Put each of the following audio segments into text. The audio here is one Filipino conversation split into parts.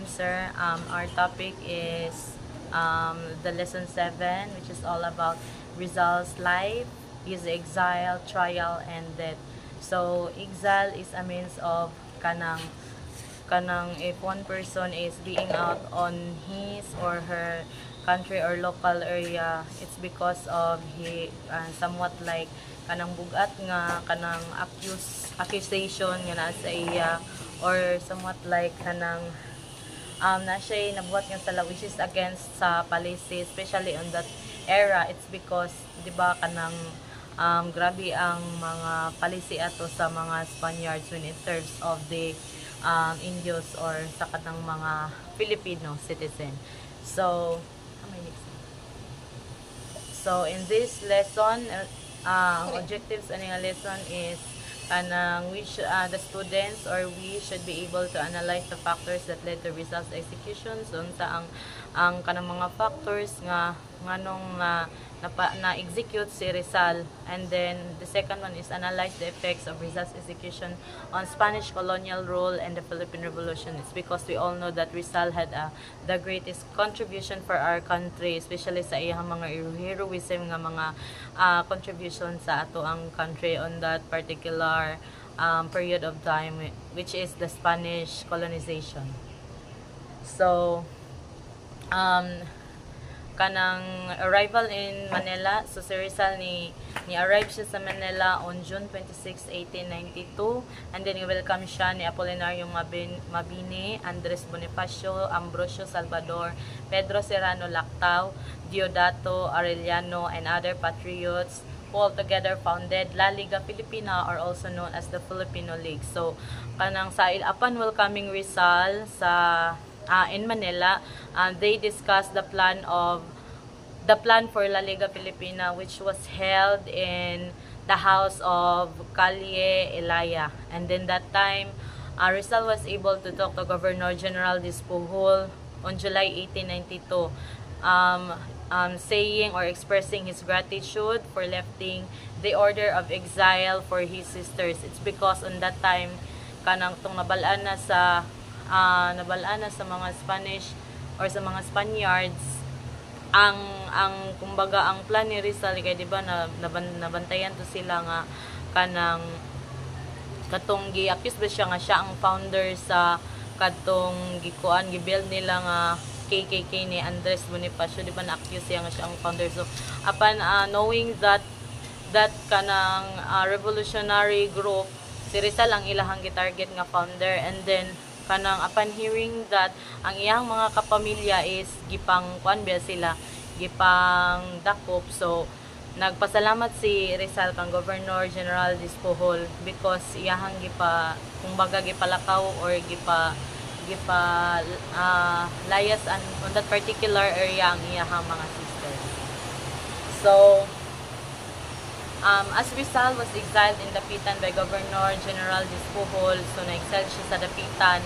sir. Our topic is the lesson 7, which is all about Rizal's life, his exile, trial, and death. So, exile is a means of kanang if one person is being out on his or her country or local area, it's because of he somewhat like kanang bugat nga kanang accusation nga naa sa iya, or somewhat like kanang na siya nabuhat nga sala which is against sa policy, especially on that era. It's because di ba kanang grabe ang mga policy ato sa mga Spaniards when in terms of the Indios or sa kanang mga Filipino citizen. So in this lesson, ang objectives ani nga lesson is kanang the students or we should be able to analyze the factors that led to Rizal's execution. So unsa ang kanang mga factors nga nganong na-execute si Rizal. And then the second one is analyze the effects of Rizal's execution on Spanish colonial rule and the Philippine Revolution. It's because we all know that Rizal had the greatest contribution for our country, especially sa iyang mga heroism nga mga contribution sa ato ang country on that particular period of time, which is the Spanish colonization. So kanang arrival in Manila. So si Rizal ni arrive siya sa Manila on June 26, 1892, and then welcome siya ni Apolinario Mabini, Andres Bonifacio, Ambrosio Salvador, Pedro Serrano Lactao, Diodato Arellano, and other patriots who altogether founded La Liga Filipina, or also known as the Filipino League. So kanang sa upon welcoming Rizal sa in Manila, they discussed the plan for La Liga Filipina, which was held in the house of Calle Elaya. And then that time, Rizal was able to talk to Governor General Dispuhol on July 1892, saying or expressing his gratitude for lifting the order of exile for his sisters. It's because on that time kanang tong nabalaan na sa mga Spanish or sa mga Spaniards ang kumbaga ang plan ni Rizal kay di ba nabantayan to sila nga kanang katong gi-accuse ba siya nga siya ang founder sa katong gibuild nila nga KKK ni Andres Bonifacio, di ba na-accuse siya nga siya ang founder. So upon knowing that kanang revolutionary group, si Rizal ang ilahang gitarget nga founder, and then kanang upon hearing that ang iyang mga kapamilya is gipang dakop, so nagpasalamat si Rizal kang Governor General Dispohol because iyahang kumbaga gipalakaw or layas on that particular area ang iyahang mga sisters. So as Rizal was exiled in Dapitan by Governor General Dispuhol, so na-exile siya sa Dapitan,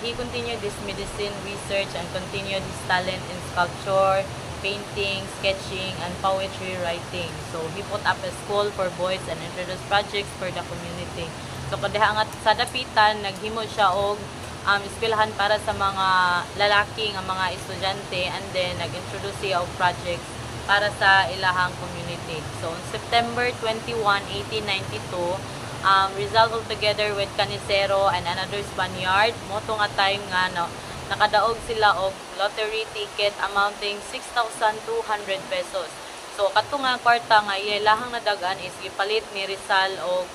he continued his medicine research and continued his talent in sculpture, painting, sketching, and poetry writing. So he put up a school for boys and introduced projects for the community. So kadiha nga sa Dapitan, naghimo siya og eskwelahan para sa mga lalaki nga mga estudyante, and then nag-introduce siya og projects para sa ilahang community. So, on September 21, 1892, Rizal together with Canicero and another Spaniard, moto nga time nga nakadaog sila og lottery ticket amounting 6,200 pesos. So, kato nga kwarta nga ilahang nadagan is gipalit ni Rizal og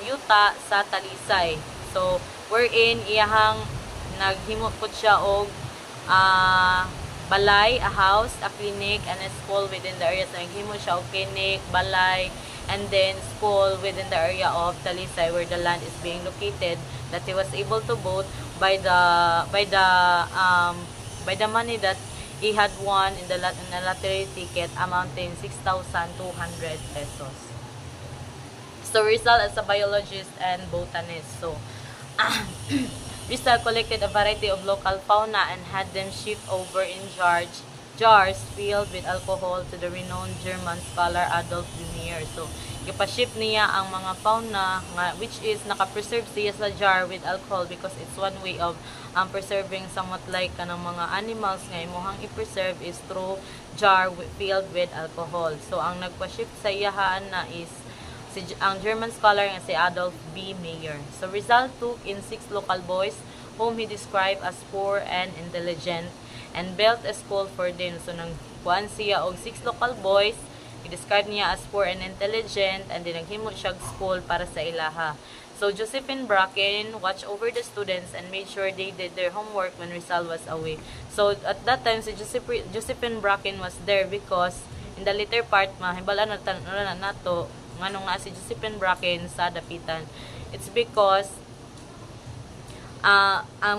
yuta sa Talisay. So, wherein iyahang naghimo pud siya og balay, a house, a clinic, and a school within the area. So, naghimo siya og clinic, balay, and then school within the area of Talisay where the land is being located, that he was able to vote by the money that he had won in the lottery ticket amounting 6,200 pesos. So, Rizal as a biologist and botanist. So, Rizal collected a variety of local fauna and had them shipped over in jars filled with alcohol to the renowned German scholar Adolf Lumiere. So gipaship niya ang mga fauna nga, which is naka-preserve siya sa jar with alcohol because it's one way of preserving somewhat like kanang mga animals nga imuhang i-preserve is through jar filled with alcohol. So ang nagpa-ship sa iyahan na is ang German scholar nga si Adolf B. Meyer. So Rizal took in 6 local boys whom he described as poor and intelligent and built a school for them. So nang kuan siya og 6 local boys, i-describe niya as poor and intelligent, and then naghimo siya school para sa ilaha. So Josephine Bracken watched over the students and made sure they did their homework when Rizal was away. So at that time si Josephine Bracken was there because in the later part mahibala na nato nganong na si Josephine Bracken sa dapitan. It's because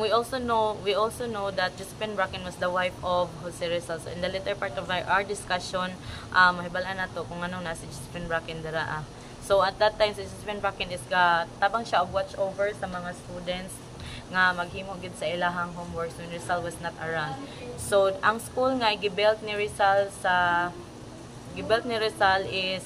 we also know that Josephine Bracken was the wife of Jose Rizal. So in the later part of our discussion, mahibalaan na to kung anong na si Josephine Bracken dara. So at that time, si Josephine Bracken is tabang siya og watch over sa mga students nga maghimo gid sa ilahang homework when Rizal was not around. So ang school nga gibuilt ni Rizal is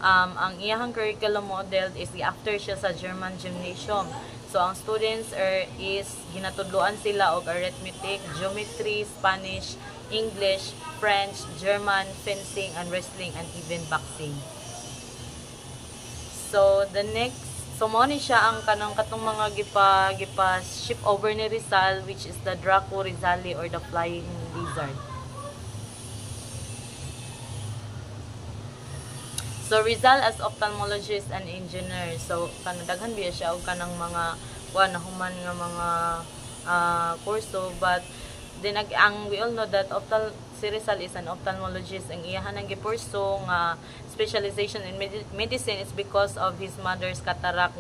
ang iyahang curriculum model is after siya sa German gymnasium. So ang students is ginatudloan sila og arithmetic, geometry, Spanish, English, French, German, fencing and wrestling, and even boxing. So the next, so mo ni siya ang kanang katong mga gipa ship over ni Rizal, which is the Draco Rizali or the flying lizard. So Rizal as ophthalmologist and engineer. So kanadaghan biya siya og kanang mga human nga mga kurso, but then we all know that si Rizal is an ophthalmologist. Ang iyahan ang gipurso nga specialization in medicine is because of his mother's cataract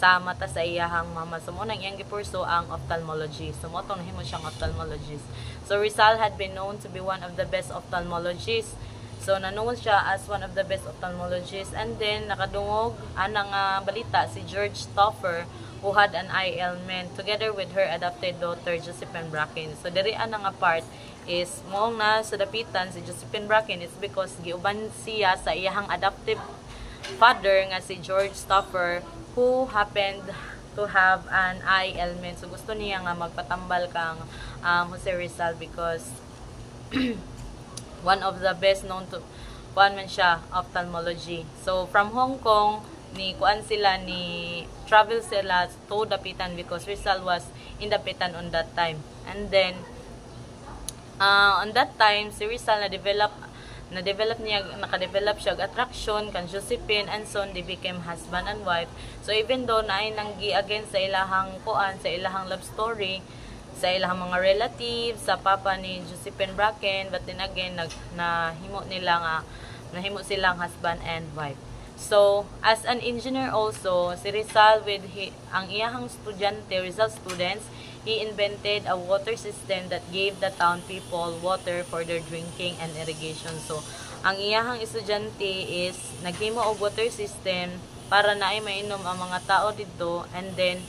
sa mata sa iyahang mama. So mo nang iyang gipurso ang ophthalmology. So mo tong nahimo siyang ophthalmologist. So Rizal had been known to be one of the best ophthalmologists. So nanuol siya as one of the best ophthalmologists, and then nakadungog anang balita si George Stauffer, who had an eye ailment, together with her adopted daughter Josephine Bracken. So diri anang part is moong na sa dapitan si Josephine Bracken is because giuban siya sa iyahang adoptive father nga si George Stauffer, who happened to have an eye ailment. So gusto niya nga magpatambal kang Jose Rizal because one of the best known to kuan man siya ophthalmology. So from Hong Kong travel sila to Dapitan because Rizal was in Dapitan on that time. And then on that time si Rizal nakadevelop siya attraction kan Josephine, and soon they became husband and wife. So even though naay nanggi against sa ilahang sa ilahang love story sa ilang mga relatives, sa papa ni Josephine Bracken, but then again nahimo silang husband and wife. So as an engineer also, si Rizal with ang iyahang estudyante, Rizal students, he invented a water system that gave the town people water for their drinking and irrigation. So ang iyahang estudyante is naghimo og water system para naay mainom ang mga tao dito, and then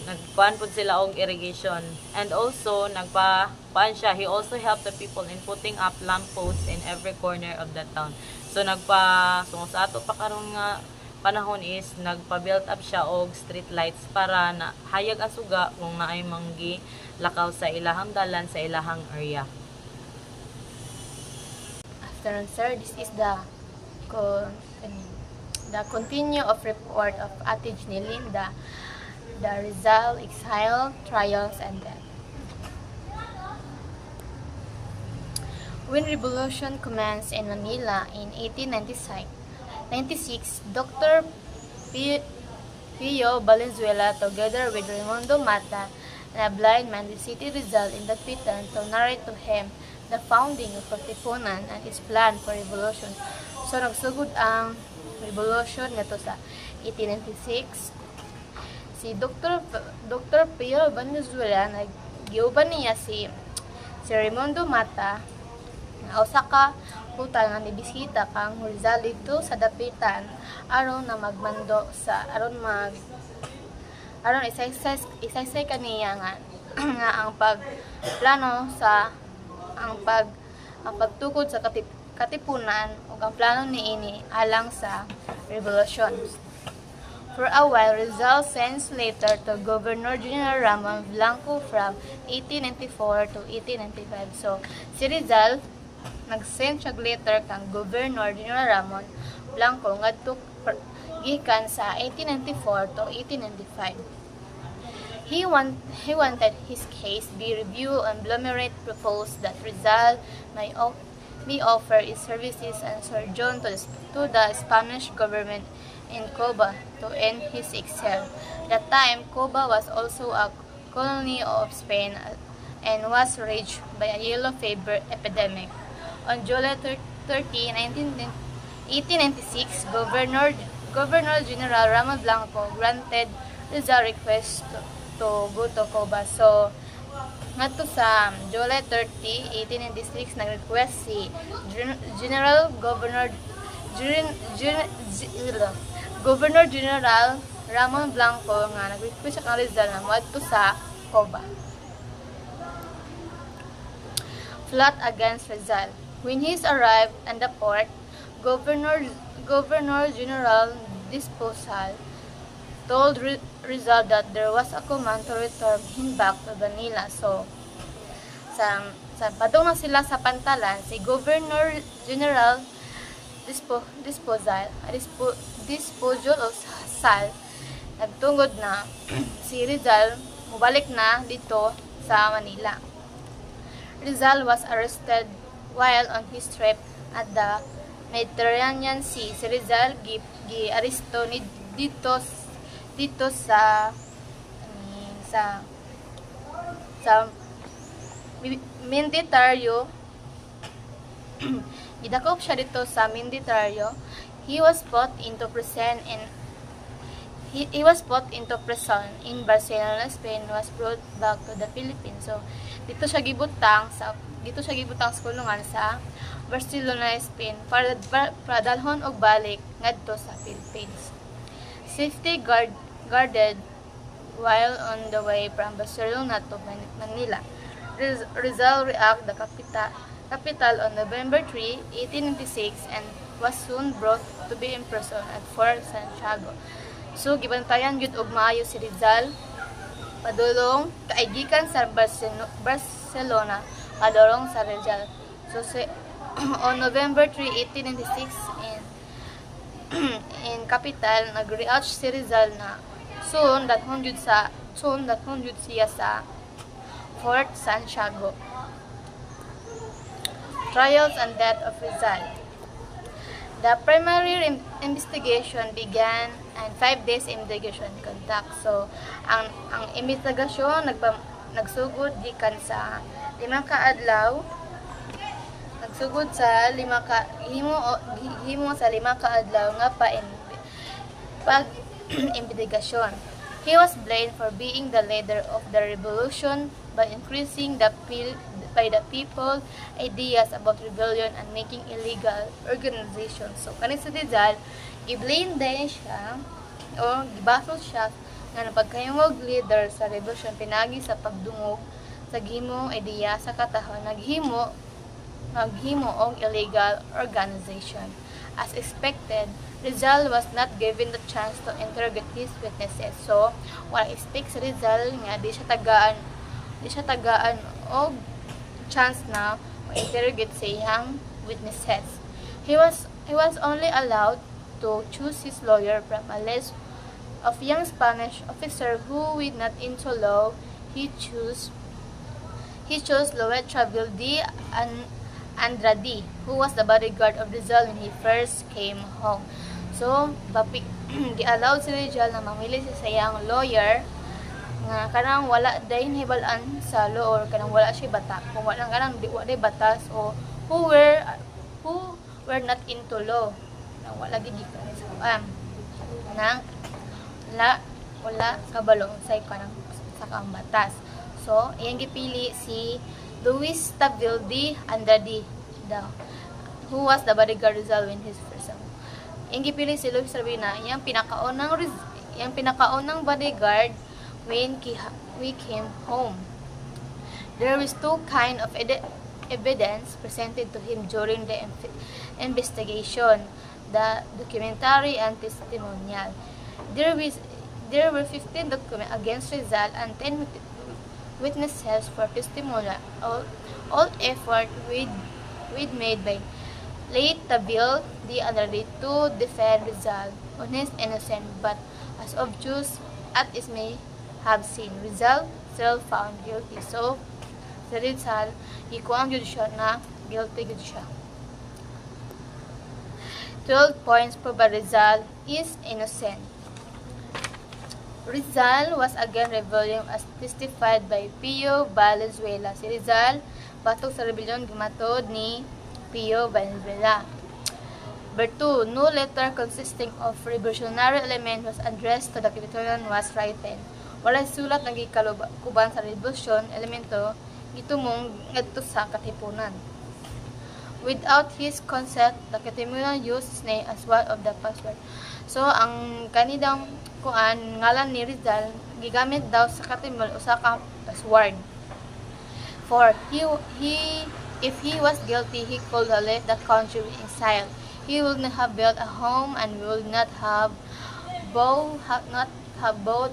nagkuan pud sila og irrigation. And also he also helped the people in putting up lampposts in every corner of the town. So sa ato pa karon nga panahon is nagpa-build up siya og street lights para na hayag ang suga kung naay manggi lakaw sa ilahang dalan sa ilahang area. After sir, this is the continue of report of Ate Jnelinda, the Rizal, Exiles, Trials, and death. When revolution commenced in Manila in 1896, Dr. Pio Valenzuela, together with Raimundo Mata, and a blind man with City Rizal in Dapitan, to narrate to him the founding of Katipunan and its plan for revolution. So nagsugod ang revolution nito sa 1896. Si Dr. Pio Valenzuela, nagiuban niya si Raimundo Mata, usa ka putal nga nibisita kang Rizal dito sa Dapitan aron na magmando sa aron isaysay kaniya nga ang pagplano sa ang pagtukod sa katipunan ug ang plano niini alang sa revolusyon. For a while, Rizal sends letter to Governor General Ramon Blanco from 1894 to 1895. So, si Rizal nag-send siya letter kang Governor General Ramon Blanco ngadto gikan sa 1894 to 1895. He wanted his case be reviewed and Blumerate proposed that Rizal may offer his services and sojourn to the Spanish government in Cuba to end his exile. At that time, Cuba was also a colony of Spain and was ravaged by a yellow fever epidemic. On July 30, 1896, Governor General Ramon Blanco granted Rizal's request to go to Cuba. So, ngadto sa July 30, 1896, nag-request si Governor General Ramon Blanco nga nag-request siya kang Rizal na moadto sa Cuba. Plot against Rizal. When he arrived at the port, Governor General Disposal told Rizal that there was a command to return him back to Manila. So, sa padung na sila sa pantalan, si Governor General Disposal of Sal nagtungod na si Rizal mubalik na dito sa Manila. Rizal was arrested while on his trip at the Mediterranean Sea. Si Rizal gi-aresto ni dito sa Mediterranean. Gidakop siya dito sa Mediterranean. He was put into prison in Barcelona, Spain, was brought back to the Philippines. So dito siya gibutang sa kulungan sa Barcelona, Spain para dalhon og balik ngadto sa Philippines. Safety guarded while on the way from Barcelona to Manila. Rizal reached the capital on November 3, 1896 and was soon brought to be imprisoned at Fort Santiago. So, gibantayan yun og maayo si Rizal padulong kaigikan sa Barcelona padulong sa Rizal. So, on November 3, 1896 in capital, nag-reach si Rizal na soon dathon jud siya sa Fort Santiago. Trials and death of Rizal. The primary investigation began and 5 days investigation conduct. So, ang investigasyon nagsugod gikan sa 5 kaadlaw. Nagsugod sa 5 kaadlaw nga investigasyon. He was blamed for being the leader of the revolution by increasing the people ideas about rebellion and making illegal organizations. So, kanin sa Rizal, i-blame din siya o gibasol siya nga napagkayong leader sa revolution pinagi sa pagdungog sa gihimong ideya sa katahon naghimo og illegal organization. As expected, Rizal was not given the chance to interrogate his witnesses. So, wala expect si Rizal nga di siya tagaan og chance na ma-interrogate sa iyang witnesses. He was only allowed to choose his lawyer from a list of young Spanish officers who would not into law. He chose Loet Travel de Andrade, who was the bodyguard of Rizal when he first came home. So, di-allow si Rizal na mamili sa iyang lawyer nga kanang wala dayon hibalan sa law or kanang wala siya bata. Kung wala kanang di batas o who were not into law. Nang wala gid nang wala kabalo sa kanang sa kang batas. So, iyang gipili si Luis Tabil de Andrade, who was the bodyguard Rizal when his first home. Iyang gipili si Luis Rabina, iyang pinakaunang bodyguard when we came home. There is two kind of evidence presented to him during the investigation, the documentary and testimonial. There were 15 documents against Rizal and 10 witnesses for testimonial. All effort made by late Tabil the other to defend Rizal on his innocent, but as obvious as it may have seen, Rizal still found guilty. So, sa Rizal, ikuang jud siya na guilty jud siya. 12 points prove Rizal is innocent. Rizal was again rebellion as testified by Pio Valenzuela. Si Rizal, batok sa rebellion gimatod ni Pio Valenzuela. Number 2, no letter consisting of revolutionary element was addressed to the Capitolian was written. Walay sulat na gikaluban sa revolusyon elemento gitumong ngadto sa katipunan. Without his consent, the Capitolian used his name as one of the password. So, ang kanidang ngalan ni Rizal gigamit daw sa katipunan usa ka password. For if he was guilty, he could have left the country in exile. He would not have built a home and would not have bought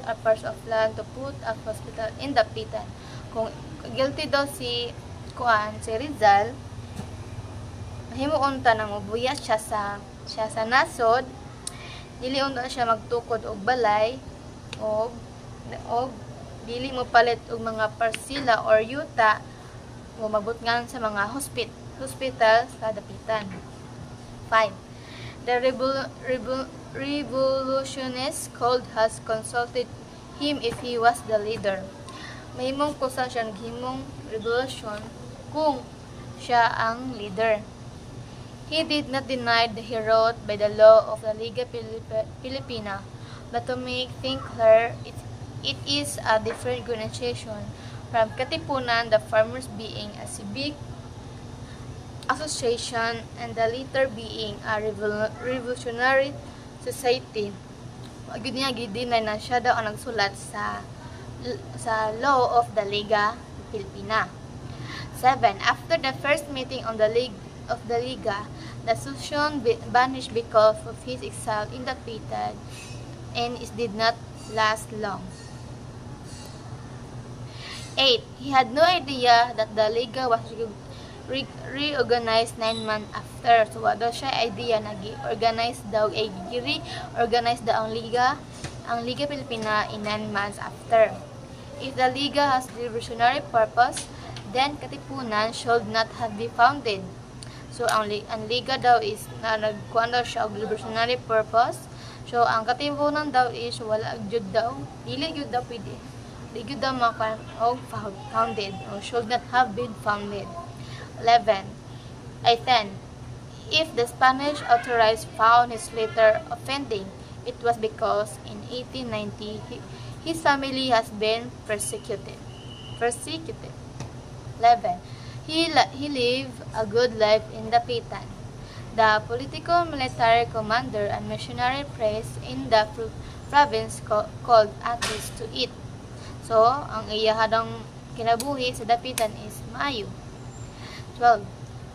a parcel of land to put a hospital in the Pitan. Kung guilty daw si Rizal, mahimuon ta nang mubuya siya sa nasod, dili unta siya magtukod og balay og dili mo palit og mga parsila or yuta mo mabutngan sa mga hospital sa dapitan. 5. The revolutionist called has consulted him if he was the leader. Mahimong kusa siya naghimong revolution kung siya ang leader. He did not deny that he wrote by the law of the Liga Filipina, but to make things clear, it is a different organization from Katipunan, the farmers being a civic association and the latter being a revolutionary society. Agad niya gidinay na siya daw ang nagsulat sa law of the Liga Filipina. 7. After the first meeting on the Liga, the association vanished because of his exile in the Pitan, and it did not last long. 8. He had no idea that the Liga was reorganized 9 months after. So, wala siya idea na gi-organize daw, gi-reorganize daw ang Liga Pilipina in 9 months after. If the Liga has revolutionary purpose, then Katipunan should not have been founded. So, ang Liga daw is na nagkuhan daw siya og revolutionary purpose. So, ang Katipunan daw is wala jud daw, dili jud daw pwede. Dili jud daw founded or should not have been founded. 11. 10. If the Spanish authorities found his letter offending, it was because in 1890 his family has been persecuted. 11. He lived a good life in the Pitan. The political military commander and missionary priest in the province called Atis to it. So, ang iyahadang kinabuhi sa Dapitan is maayo. 12.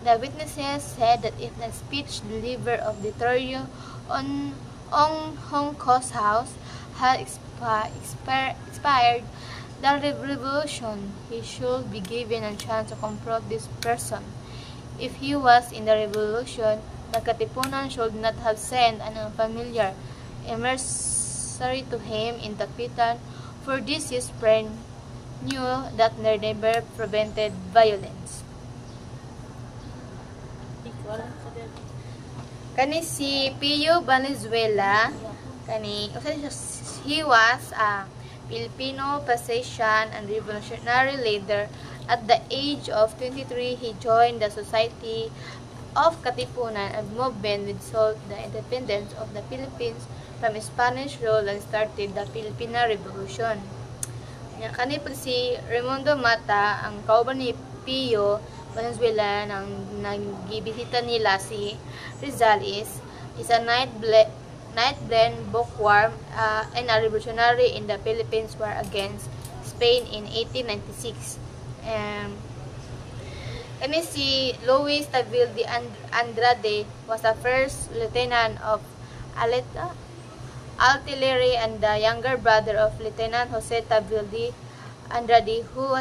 The witnesses said that if the speech delivered of the Triel on Hong Kong's house had expired the revolution, he should be given a chance to confront this person. If he was in the revolution, the Katipunan should not have sent an unfamiliar emissary to him in Tapitan, for this his friend knew that they never prevented violence. Kani si Pio Valenzuela, he was a Filipino physician and revolutionary leader. At the age of 23, he joined the Society of Katipunan, a movement which sought the independence of the Philippines from Spanish rule and started the Filipino Revolution. Kani po si Raimundo Mata, ang kauban ni Pio Valenzuela, nang nagbibisita nila si Rizal is a night blend bookworm and a revolutionary in the Philippines war against Spain in 1896. Kani si Luis Tabilde Andrade was the first lieutenant of artillery and the younger brother of Lieutenant Jose Tabilde Andrade, who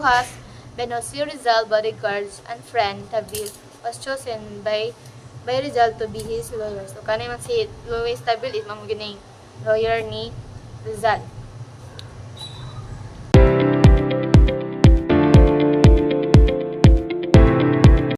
has been Jose Rizal bodyguards and friend. Tabil was chosen by Rizal to be his lawyer. So kani man si Luis Tabilde is mamugining lawyer ni Rizal.